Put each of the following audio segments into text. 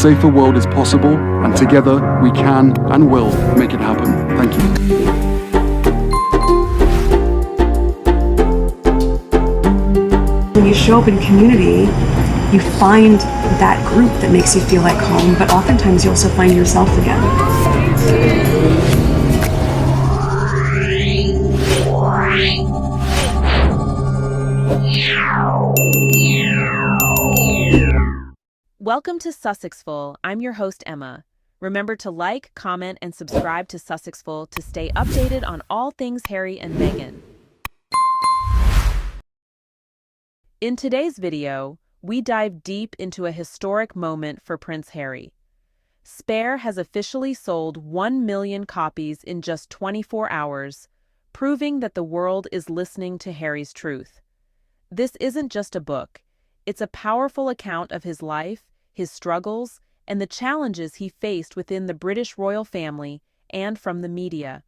safer world is possible, and together we can and will make it happen. Thank you. When you show up in community, you find that group that makes you feel like home, but oftentimes you also find yourself again. Welcome to SUSSEXFUL. I'm your host, Emma. Remember to like, comment, and subscribe to SUSSEXFUL to stay updated on all things Harry and Meghan. In today's video, we dive deep into a historic moment for Prince Harry. Spare has officially sold 1 million copies in just 24 hours, proving that the world is listening to Harry's truth. This isn't just a book. It's a powerful account of his life, his struggles, and the challenges he faced within the British royal family and from the media.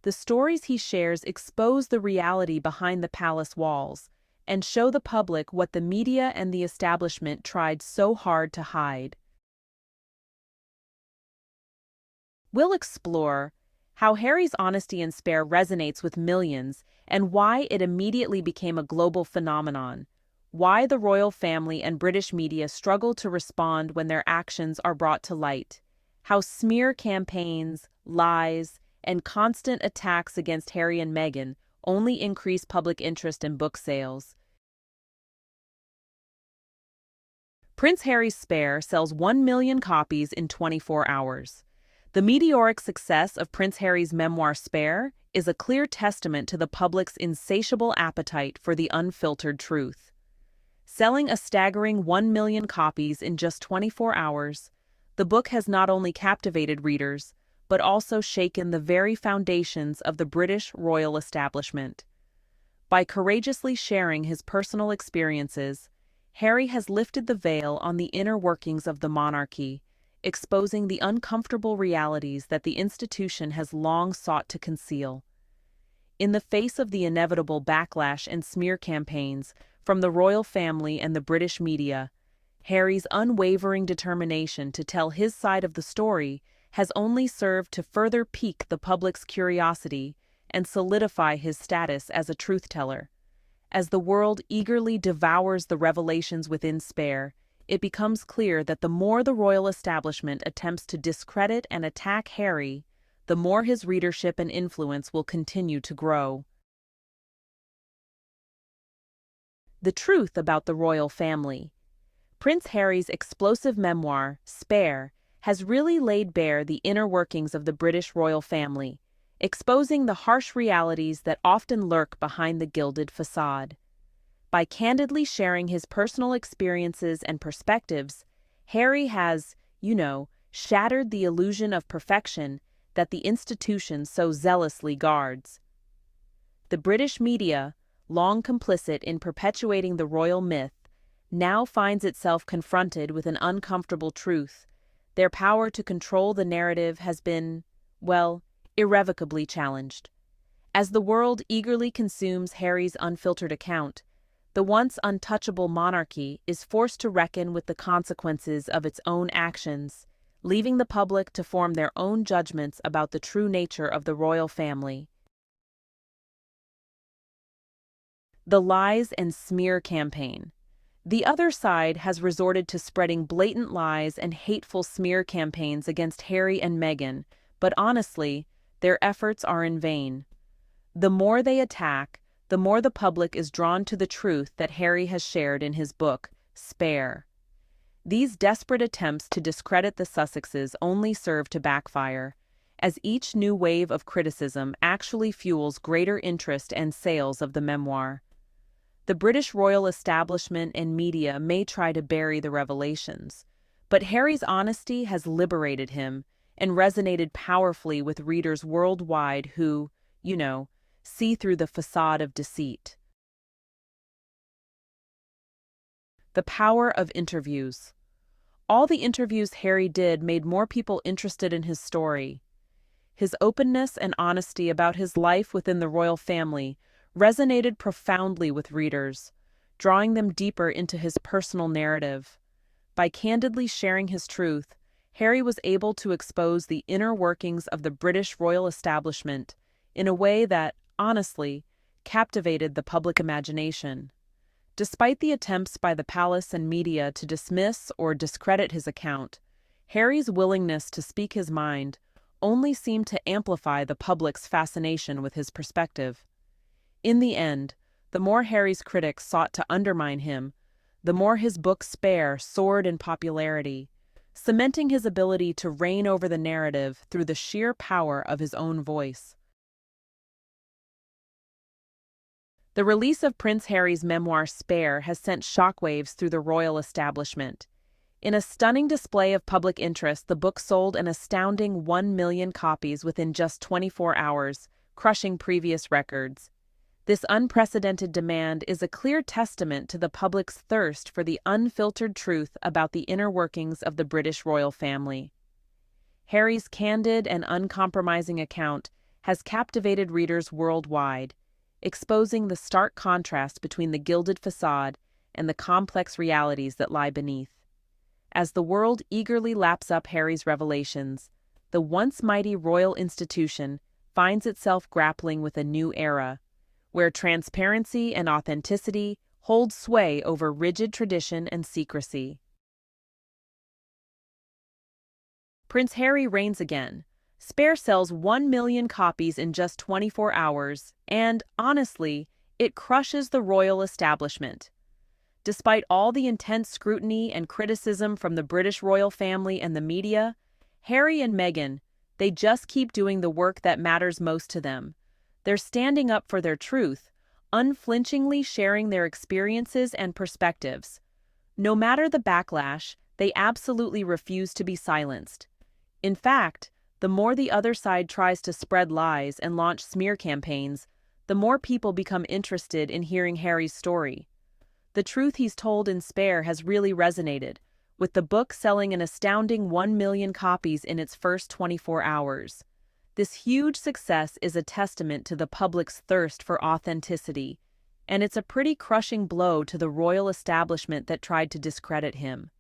The stories he shares expose the reality behind the palace walls and show the public what the media and the establishment tried so hard to hide. We'll explore how Harry's honesty in Spare resonates with millions and why it immediately became a global phenomenon. Why the royal family and British media struggle to respond when their actions are brought to light. How smear campaigns, lies, and constant attacks against Harry and Meghan only increase public interest in book sales. Prince Harry's Spare sells 1 million copies in 24 hours. The meteoric success of Prince Harry's memoir Spare is a clear testament to the public's insatiable appetite for the unfiltered truth. Selling a staggering 1 million copies in just 24 hours, the book has not only captivated readers, but also shaken the very foundations of the British royal establishment. By courageously sharing his personal experiences, Harry has lifted the veil on the inner workings of the monarchy, exposing the uncomfortable realities that the institution has long sought to conceal. In the face of the inevitable backlash and smear campaigns from the royal family and the British media, Harry's unwavering determination to tell his side of the story has only served to further pique the public's curiosity and solidify his status as a truth-teller. As the world eagerly devours the revelations within Spare, it becomes clear that the more the royal establishment attempts to discredit and attack Harry, the more his readership and influence will continue to grow. The truth about the royal family. Prince Harry's explosive memoir, Spare, has really laid bare the inner workings of the British royal family, exposing the harsh realities that often lurk behind the gilded facade. By candidly sharing his personal experiences and perspectives, Harry has, shattered the illusion of perfection that the institution so zealously guards. The British media, long complicit in perpetuating the royal myth, now finds itself confronted with an uncomfortable truth. Their power to control the narrative has been, irrevocably challenged. As the world eagerly consumes Harry's unfiltered account, the once untouchable monarchy is forced to reckon with the consequences of its own actions, leaving the public to form their own judgments about the true nature of the royal family. The lies and smear campaign. The other side has resorted to spreading blatant lies and hateful smear campaigns against Harry and Meghan, but honestly, their efforts are in vain. The more they attack, the more the public is drawn to the truth that Harry has shared in his book, Spare. These desperate attempts to discredit the Sussexes only serve to backfire, as each new wave of criticism actually fuels greater interest and sales of the memoir. The British royal establishment and media may try to bury the revelations, but Harry's honesty has liberated him and resonated powerfully with readers worldwide who, see through the facade of deceit. The power of interviews. All the interviews Harry did made more people interested in his story. His openness and honesty about his life within the royal family resonated profoundly with readers, drawing them deeper into his personal narrative. By candidly sharing his truth, Harry was able to expose the inner workings of the British royal establishment in a way that, honestly, captivated the public imagination. Despite the attempts by the palace and media to dismiss or discredit his account, Harry's willingness to speak his mind only seemed to amplify the public's fascination with his perspective. In the end, the more Harry's critics sought to undermine him, the more his book Spare soared in popularity, cementing his ability to reign over the narrative through the sheer power of his own voice. The release of Prince Harry's memoir Spare has sent shockwaves through the royal establishment. In a stunning display of public interest, the book sold an astounding 1 million copies within just 24 hours, crushing previous records. This unprecedented demand is a clear testament to the public's thirst for the unfiltered truth about the inner workings of the British royal family. Harry's candid and uncompromising account has captivated readers worldwide, exposing the stark contrast between the gilded facade and the complex realities that lie beneath. As the world eagerly laps up Harry's revelations, the once mighty royal institution finds itself grappling with a new era, where transparency and authenticity hold sway over rigid tradition and secrecy. Prince Harry reigns again. Spare sells 1 million copies in just 24 hours, and, honestly, it crushes the royal establishment. Despite all the intense scrutiny and criticism from the British royal family and the media, Harry and Meghan, they just keep doing the work that matters most to them. They're standing up for their truth, unflinchingly sharing their experiences and perspectives. No matter the backlash, they absolutely refuse to be silenced. In fact, the more the other side tries to spread lies and launch smear campaigns, the more people become interested in hearing Harry's story. The truth he's told in Spare has really resonated, with the book selling an astounding 1 million copies in its first 24 hours. This huge success is a testament to the public's thirst for authenticity, and it's a pretty crushing blow to the royal establishment that tried to discredit him.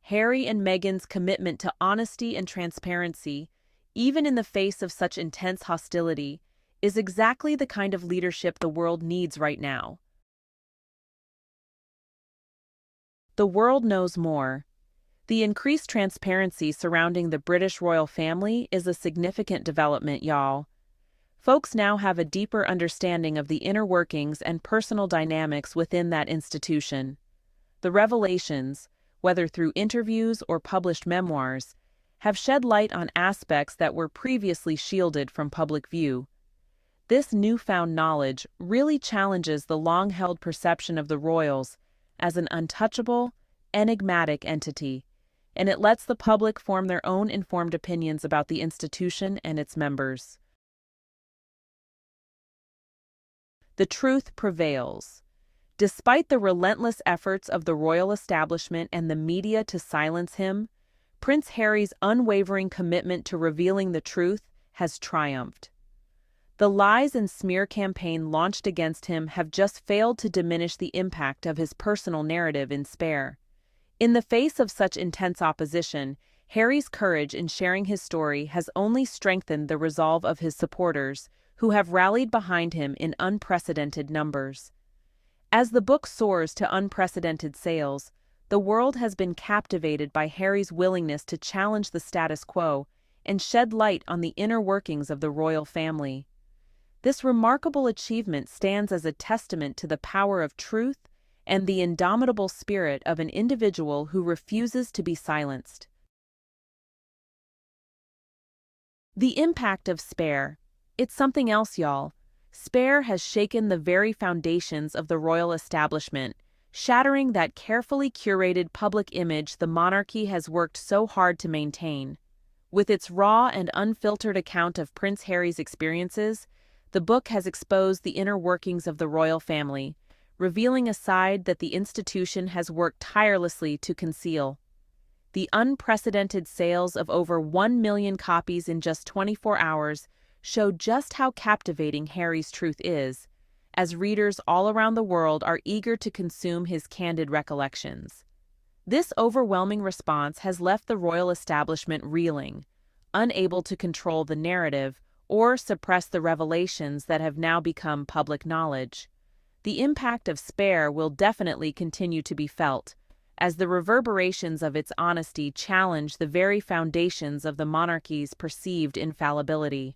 Harry and Meghan's commitment to honesty and transparency, even in the face of such intense hostility, is exactly the kind of leadership the world needs right now. The world knows more. The increased transparency surrounding the British royal family is a significant development, y'all. Folks now have a deeper understanding of the inner workings and personal dynamics within that institution. The revelations, whether through interviews or published memoirs, have shed light on aspects that were previously shielded from public view. This newfound knowledge really challenges the long-held perception of the royals as an untouchable, enigmatic entity, and it lets the public form their own informed opinions about the institution and its members. The truth prevails. Despite the relentless efforts of the royal establishment and the media to silence him, Prince Harry's unwavering commitment to revealing the truth has triumphed. The lies and smear campaign launched against him have just failed to diminish the impact of his personal narrative in Spare. In the face of such intense opposition, Harry's courage in sharing his story has only strengthened the resolve of his supporters, who have rallied behind him in unprecedented numbers. As the book soars to unprecedented sales, the world has been captivated by Harry's willingness to challenge the status quo and shed light on the inner workings of the royal family. This remarkable achievement stands as a testament to the power of truth and the indomitable spirit of an individual who refuses to be silenced. The impact of Spare. It's something else, y'all. Spare has shaken the very foundations of the royal establishment, shattering that carefully curated public image the monarchy has worked so hard to maintain. With its raw and unfiltered account of Prince Harry's experiences, the book has exposed the inner workings of the royal family, revealing a side that the institution has worked tirelessly to conceal. The unprecedented sales of over 1 million copies in just 24 hours show just how captivating Harry's truth is, as readers all around the world are eager to consume his candid recollections. This overwhelming response has left the royal establishment reeling, unable to control the narrative or suppress the revelations that have now become public knowledge. The impact of Spare will definitely continue to be felt, as the reverberations of its honesty challenge the very foundations of the monarchy's perceived infallibility.